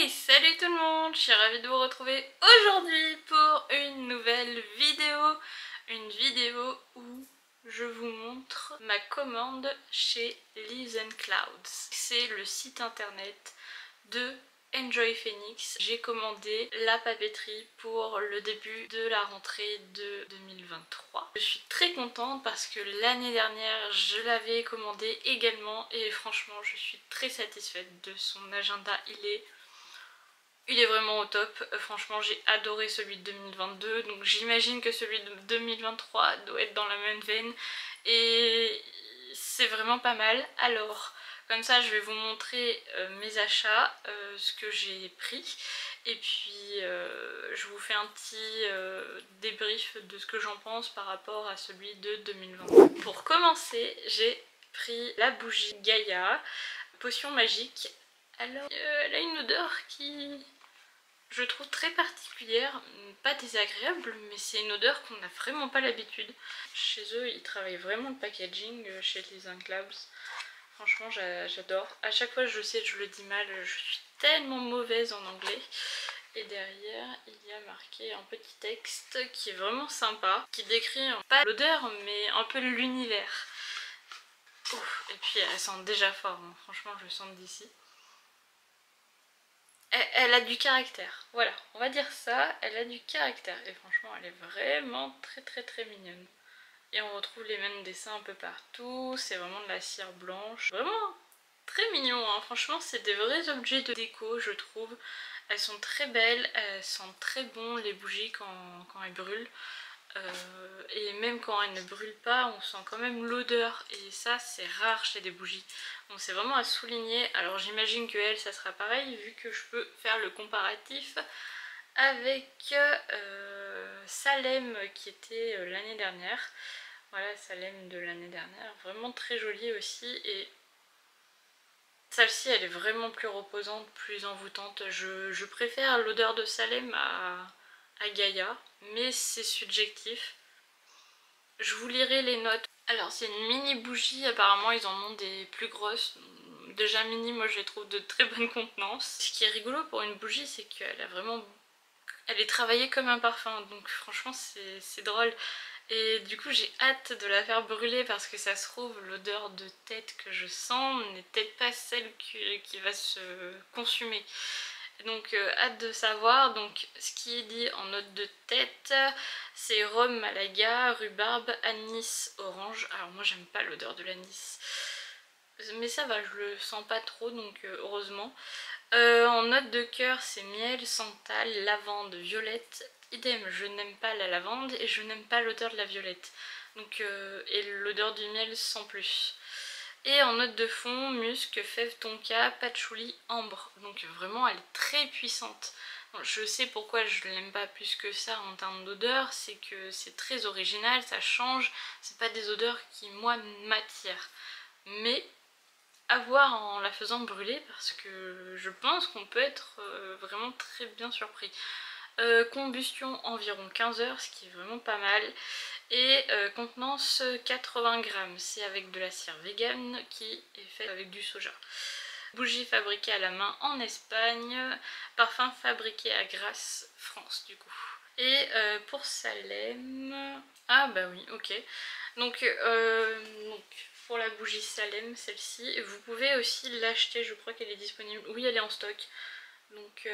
Hey, salut tout le monde, je suis ravie de vous retrouver aujourd'hui pour une nouvelle vidéo. Une vidéo où je vous montre ma commande chez Leaves and Clouds. C'est le site internet de Enjoy Phoenix. J'ai commandé la papeterie pour le début de la rentrée de 2023. Je suis très contente parce que l'année dernière je l'avais commandé également et franchement je suis très satisfaite de son agenda. Il est vraiment au top. Franchement j'ai adoré celui de 2022, donc j'imagine que celui de 2023 doit être dans la même veine et c'est vraiment pas mal. Alors comme ça je vais vous montrer mes achats, ce que j'ai pris, et puis je vous fais un petit débrief de ce que j'en pense par rapport à celui de 2022. Pour commencer, j'ai pris la bougie Gaïa Potion Magique. Alors elle a une odeur qui je trouve très particulière, pas désagréable, mais c'est une odeur qu'on n'a vraiment pas l'habitude. Chez eux, ils travaillent vraiment le packaging, chez Leaves and Clouds. Franchement, j'adore. À chaque fois, je sais, je le dis mal, je suis tellement mauvaise en anglais. Et derrière, il y a marqué un petit texte qui est vraiment sympa, qui décrit pas l'odeur, mais un peu l'univers. Et puis, elle sent déjà fort, hein. Franchement, je le sens d'ici. Elle a du caractère, voilà, on va dire ça, elle a du caractère et franchement elle est vraiment très mignonne. Et on retrouve les mêmes dessins un peu partout, c'est vraiment de la cire blanche, vraiment très mignon, hein. Franchement c'est des vrais objets de déco je trouve. Elles sont très belles, elles sentent très bon les bougies quand elles brûlent. Et même quand elle ne brûle pas, on sent quand même l'odeur et ça c'est rare chez des bougies, donc c'est vraiment à souligner. Alors j'imagine que elle ça sera pareil vu que je peux faire le comparatif avec Salem qui était l'année dernière. Voilà, Salem de l'année dernière, vraiment très jolie aussi, et celle-ci elle est vraiment plus reposante, plus envoûtante. Je préfère l'odeur de Salem à Gaïa, mais c'est subjectif. Je vous lirai les notes. Alors c'est une mini bougie, apparemment ils en ont des plus grosses. Déjà mini, moi je les trouve de très bonne contenance. Ce qui est rigolo pour une bougie, c'est qu'elle a vraiment... elle est travaillée comme un parfum, donc franchement c'est drôle. Et du coup j'ai hâte de la faire brûler parce que ça se trouve l'odeur de tête que je sens n'est peut-être pas celle qui va se consumer. Donc hâte de savoir. Donc ce qui est dit en note de tête, c'est rhum, malaga, rhubarbe, anis, orange. Alors moi j'aime pas l'odeur de l'anis, mais ça va, je le sens pas trop, donc heureusement. En note de cœur, c'est miel, santal, lavande, violette. Idem, je n'aime pas la lavande et je n'aime pas l'odeur de la violette. Donc et l'odeur du miel sans plus. Et en note de fond, musc, fève tonka, patchouli, ambre. Donc vraiment elle est très puissante. Je sais pourquoi je ne l'aime pas plus que ça en termes d'odeur, c'est que c'est très original, ça change, c'est pas des odeurs qui moi m'attirent. Mais à voir en la faisant brûler parce que je pense qu'on peut être vraiment très bien surpris. Combustion environ 15 heures, ce qui est vraiment pas mal. Et contenance 80 grammes, c'est avec de la cire vegan qui est faite avec du soja. Bougie fabriquée à la main en Espagne, parfum fabriqué à Grasse, France du coup. Et pour Salem... ah bah oui, ok. Donc pour la bougie Salem, celle-ci, vous pouvez aussi l'acheter, je crois qu'elle est disponible, oui elle est en stock. Donc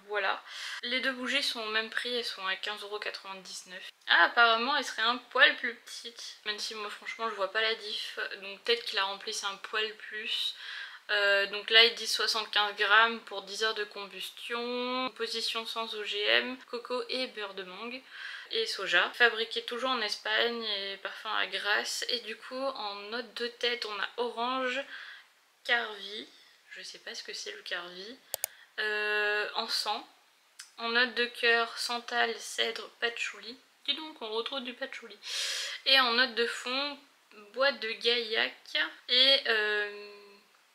voilà. Les deux bougies sont au même prix, elles sont à 15,99 €. Ah apparemment elle serait un poil plus petite, même si moi franchement je vois pas la diff, donc peut-être qu'il la remplisse un poil plus. Donc là il dit 75 grammes pour 10 heures de combustion, composition sans OGM, coco et beurre de mangue et soja. Fabriqué toujours en Espagne et parfum à Grasse. Et du coup en note de tête on a orange, carvi, je sais pas ce que c'est le carvi, encens. En note de cœur, santal, cèdre, patchouli. Dis donc on retrouve du patchouli. Et en note de fond, bois de gaillac et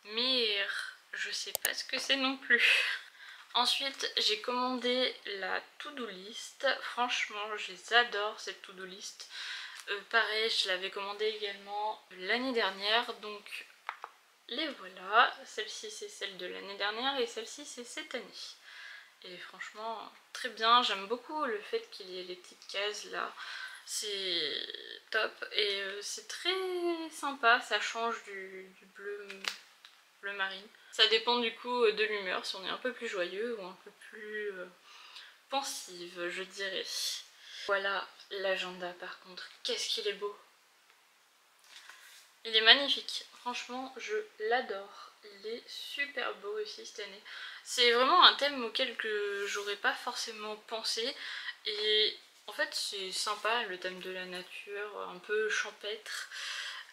myrrhe. Je sais pas ce que c'est non plus. Ensuite j'ai commandé la to-do list. Franchement je les adore cette to-do list. Pareil je l'avais commandée également l'année dernière, donc les voilà. Celle-ci c'est celle de l'année dernière et celle-ci c'est cette année. Et franchement très bien, j'aime beaucoup le fait qu'il y ait les petites cases là, c'est top et c'est très sympa, ça change du bleu marine. Ça dépend du coup de l'humeur, si on est un peu plus joyeux ou un peu plus pensive je dirais. Voilà l'agenda par contre, qu'est-ce qu'il est beau! Il est magnifique, franchement je l'adore, il est super beau aussi cette année. C'est vraiment un thème auquel que j'aurais pas forcément pensé et en fait c'est sympa le thème de la nature, un peu champêtre.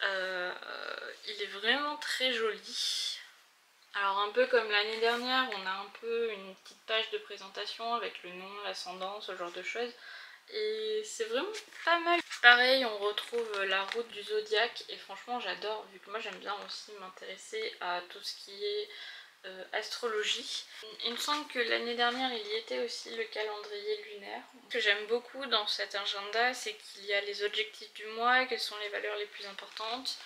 Il est vraiment très joli. Alors un peu comme l'année dernière, on a un peu une petite page de présentation avec le nom, l'ascendant, ce genre de choses. Et c'est vraiment pas mal. Pareil, on retrouve la route du zodiaque et franchement j'adore, vu que moi j'aime bien aussi m'intéresser à tout ce qui est astrologie. Il me semble que l'année dernière il y était aussi le calendrier lunaire. Ce que j'aime beaucoup dans cet agenda, c'est qu'il y a les objectifs du mois, quelles sont les valeurs les plus importantes.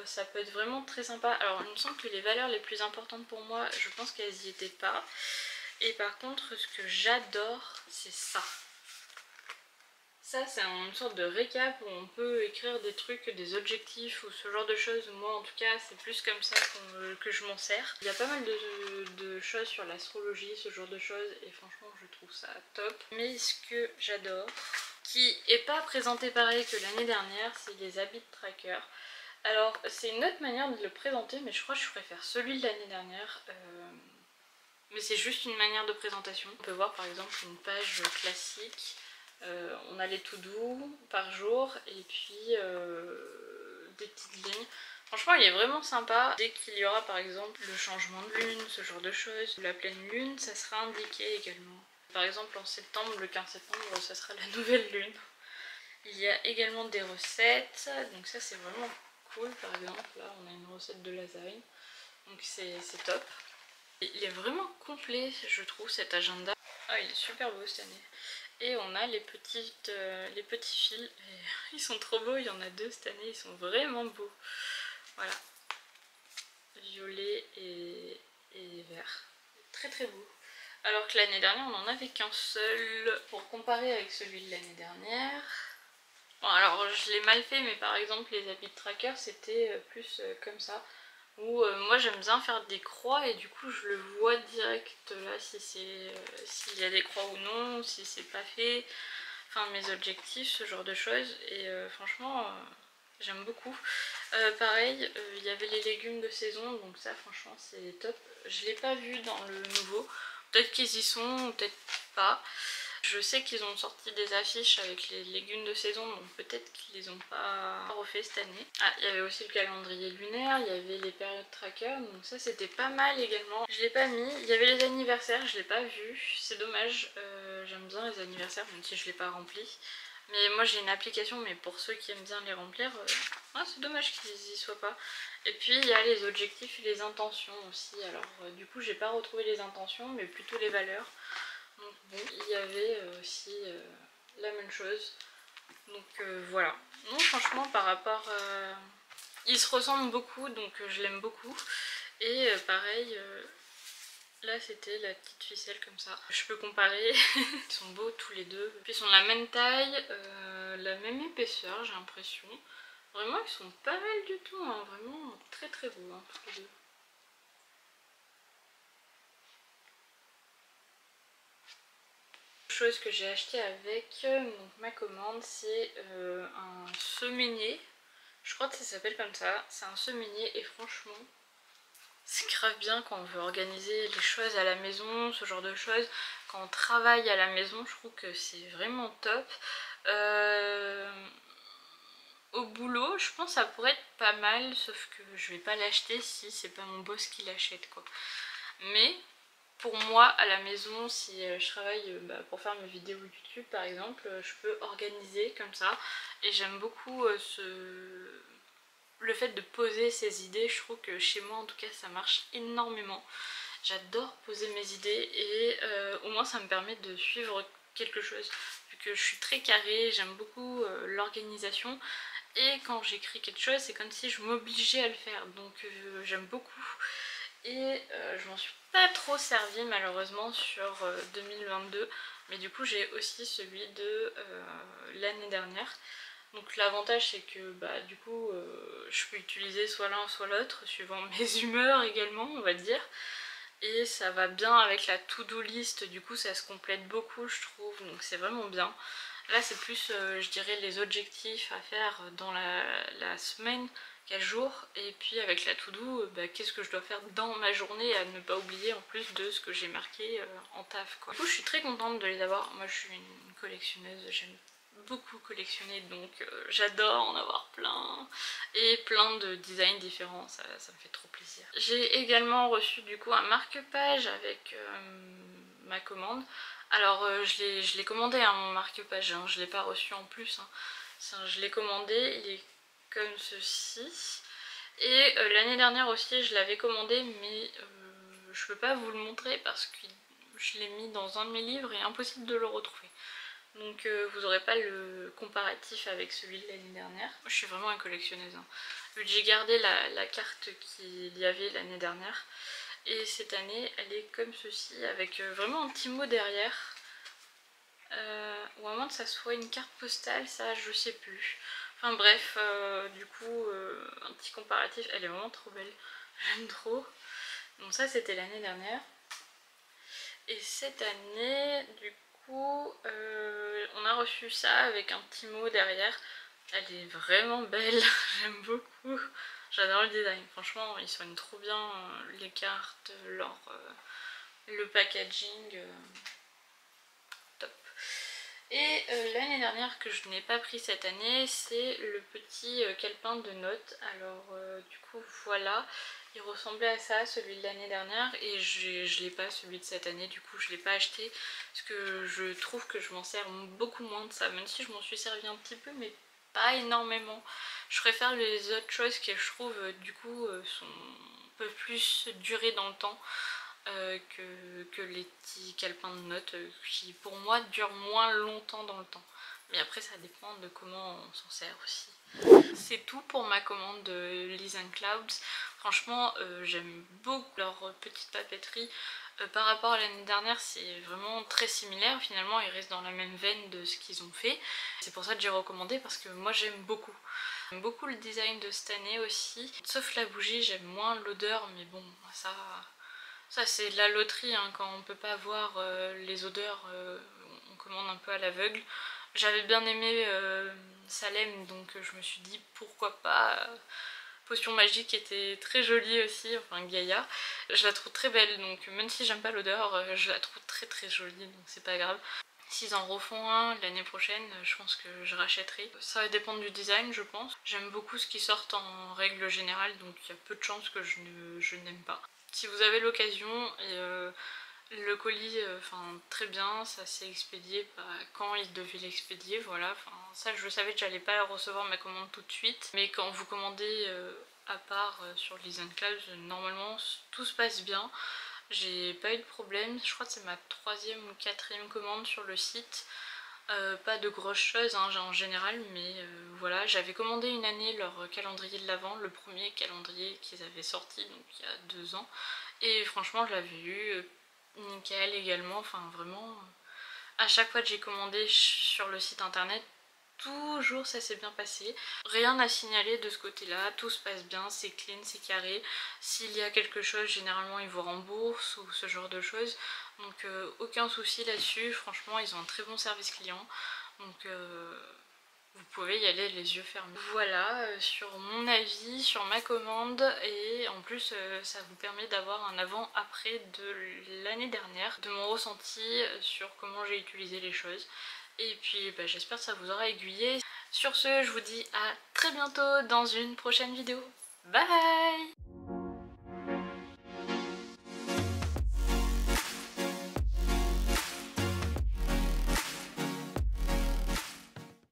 Ça peut être vraiment très sympa. Alors il me semble que les valeurs les plus importantes pour moi, je pense qu'elles y étaient pas. Et par contre ce que j'adore c'est ça. Ça c'est une sorte de récap où on peut écrire des trucs, des objectifs ou ce genre de choses. Moi en tout cas c'est plus comme ça que je m'en sers. Il y a pas mal de choses sur l'astrologie, ce genre de choses et franchement je trouve ça top. Mais ce que j'adore, qui est pas présenté pareil que l'année dernière, c'est les habits tracker. Alors c'est une autre manière de le présenter mais je crois que je préfère celui de l'année dernière. Mais c'est juste une manière de présentation. On peut voir par exemple une page classique. On a les to-do par jour et puis des petites lignes. Franchement il est vraiment sympa. Dès qu'il y aura par exemple le changement de lune, ce genre de choses, ou la pleine lune, ça sera indiqué également. Par exemple en septembre, le 15 septembre, ça sera la nouvelle lune. Il y a également des recettes, donc ça c'est vraiment cool. Par exemple là on a une recette de lasagne, donc c'est top. Il est vraiment complet je trouve cet agenda. Ah il est super beau cette année. Et on a les petits fils, et ils sont trop beaux, il y en a deux cette année, ils sont vraiment beaux. Voilà, violet et vert, très très beau. Alors que l'année dernière on n'en avait qu'un seul. Pour comparer avec celui de l'année dernière, bon alors je l'ai mal fait mais par exemple les habits de tracker c'était plus comme ça. Où moi j'aime bien faire des croix et du coup je le vois direct là si c'est s'il y a des croix ou non, si c'est pas fait, enfin mes objectifs, ce genre de choses et franchement j'aime beaucoup. Pareil il y avait les légumes de saison donc ça franchement c'est top. Je l'ai pas vu dans le nouveau, peut-être qu'ils y sont, peut-être pas. Je sais qu'ils ont sorti des affiches avec les légumes de saison, donc peut-être qu'ils les ont pas refait cette année. Ah, il y avait aussi le calendrier lunaire, il y avait les périodes tracker, donc ça c'était pas mal également. Je l'ai pas mis, il y avait les anniversaires, je l'ai pas vu, c'est dommage. J'aime bien les anniversaires, même si je l'ai pas rempli. Mais moi j'ai une application, mais pour ceux qui aiment bien les remplir, c'est dommage qu'ils y soient pas. Et puis il y a les objectifs et les intentions aussi. Alors du coup j'ai pas retrouvé les intentions, mais plutôt les valeurs. Donc bon, il y avait aussi la même chose. Donc voilà. Non franchement par rapport... ils se ressemblent beaucoup donc je l'aime beaucoup. Et pareil, là c'était la petite ficelle comme ça. Je peux comparer. Ils sont beaux tous les deux. Puis ils sont de la même taille, la même épaisseur j'ai l'impression. Vraiment ils sont pas mal du tout, hein. Vraiment très très beaux hein, tous les deux. Chose que j'ai acheté avec donc ma commande, c'est un semainier. Je crois que ça s'appelle comme ça. C'est un semainier et franchement c'est grave bien quand on veut organiser les choses à la maison, ce genre de choses. Quand on travaille à la maison, je trouve que c'est vraiment top. Au boulot, je pense que ça pourrait être pas mal, sauf que je vais pas l'acheter si c'est pas mon boss qui l'achète quoi. Mais pour moi à la maison, si je travaille pour faire mes vidéos YouTube par exemple, je peux organiser comme ça et j'aime beaucoup le fait de poser ses idées. Je trouve que chez moi en tout cas ça marche énormément. J'adore poser mes idées et au moins ça me permet de suivre quelque chose vu que je suis très carrée, j'aime beaucoup l'organisation et quand j'écris quelque chose c'est comme si je m'obligeais à le faire, donc j'aime beaucoup. Et je m'en suis pas trop servie malheureusement sur 2022, mais du coup j'ai aussi celui de l'année dernière. Donc l'avantage c'est que bah, du coup je peux utiliser soit l'un soit l'autre suivant mes humeurs également, on va dire. Et ça va bien avec la to-do list, du coup ça se complète beaucoup je trouve, donc c'est vraiment bien. Là c'est plus je dirais les objectifs à faire dans la semaine, quel jour, et puis avec la to-do, bah, qu'est-ce que je dois faire dans ma journée à ne pas oublier en plus de ce que j'ai marqué en taf quoi. Du coup je suis très contente de les avoir, moi je suis une collectionneuse, j'aime beaucoup collectionner, donc j'adore en avoir plein et plein de designs différents, ça me fait trop plaisir. J'ai également reçu du coup un marque-page avec ma commande. Alors je l'ai commandé hein, mon marque-page, hein, je l'ai pas reçu en plus, hein. Je l'ai commandé, il est comme ceci. Et l'année dernière aussi je l'avais commandé, mais je peux pas vous le montrer parce que je l'ai mis dans un de mes livres et impossible de le retrouver. Donc vous n'aurez pas le comparatif avec celui de l'année dernière. Je suis vraiment une collectionneuse, hein. Vu que j'ai gardé la carte qu'il y avait l'année dernière. Et cette année elle est comme ceci avec vraiment un petit mot derrière. Ou à moins que ça soit une carte postale, ça je sais plus. Enfin bref, du coup un petit comparatif, elle est vraiment trop belle. J'aime trop. Donc ça c'était l'année dernière. Et cette année, du coup, on a reçu ça avec un petit mot derrière. Elle est vraiment belle, j'aime beaucoup. J'adore le design, franchement, ils soignent trop bien les cartes, le packaging, top. Et l'année dernière que je n'ai pas pris cette année, c'est le petit calepin de notes. Alors du coup voilà, il ressemblait à ça, celui de l'année dernière, et je l'ai pas celui de cette année, du coup je l'ai pas acheté parce que je trouve que je m'en sers beaucoup moins de ça, même si je m'en suis servi un petit peu mais pas énormément. Je préfère les autres choses qui je trouve du coup sont un peu plus durées dans le temps. Que les petits calepins de notes qui pour moi durent moins longtemps dans le temps. Mais après ça dépend de comment on s'en sert aussi. C'est tout pour ma commande de Lees & Clouds. Franchement j'aime beaucoup leur petite papeterie. Par rapport à l'année dernière c'est vraiment très similaire, finalement ils restent dans la même veine de ce qu'ils ont fait. C'est pour ça que j'ai recommandé parce que moi j'aime beaucoup. J'aime beaucoup le design de cette année aussi. Sauf la bougie, j'aime moins l'odeur mais bon ça c'est de la loterie hein, quand on peut pas voir les odeurs, on commande un peu à l'aveugle. J'avais bien aimé Salem, donc je me suis dit pourquoi pas. Potion magique était très jolie aussi, enfin Gaïa. Je la trouve très belle, donc même si j'aime pas l'odeur, je la trouve très très jolie, donc c'est pas grave. S'ils en refont un l'année prochaine, je pense que je rachèterai. Ça va dépendre du design je pense. J'aime beaucoup ce qui sort en règle générale, donc il y a peu de chances que je n'aime pas. Si vous avez l'occasion, le colis, très bien, ça s'est expédié quand il devait l'expédier, voilà. Ça je savais que j'allais pas recevoir ma commande tout de suite, mais quand vous commandez à part sur Lees & Clouds, normalement tout se passe bien. J'ai pas eu de problème, je crois que c'est ma 3e ou 4e commande sur le site. Pas de grosses choses hein, en général, mais voilà, j'avais commandé une année leur calendrier de l'Avent, le premier calendrier qu'ils avaient sorti, donc il y a 2 ans, et franchement je l'avais eu nickel également, enfin vraiment, à chaque fois que j'ai commandé sur le site internet, toujours ça s'est bien passé. Rien à signaler de ce côté là, tout se passe bien, c'est clean, c'est carré. S'il y a quelque chose, généralement ils vous remboursent ou ce genre de choses. Donc aucun souci là-dessus, franchement ils ont un très bon service client. Donc vous pouvez y aller les yeux fermés. Voilà sur mon avis, sur ma commande, et en plus ça vous permet d'avoir un avant-après de l'année dernière, de mon ressenti sur comment j'ai utilisé les choses. Et puis j'espère que ça vous aura aiguillé. Sur ce, je vous dis à très bientôt dans une prochaine vidéo. Bye!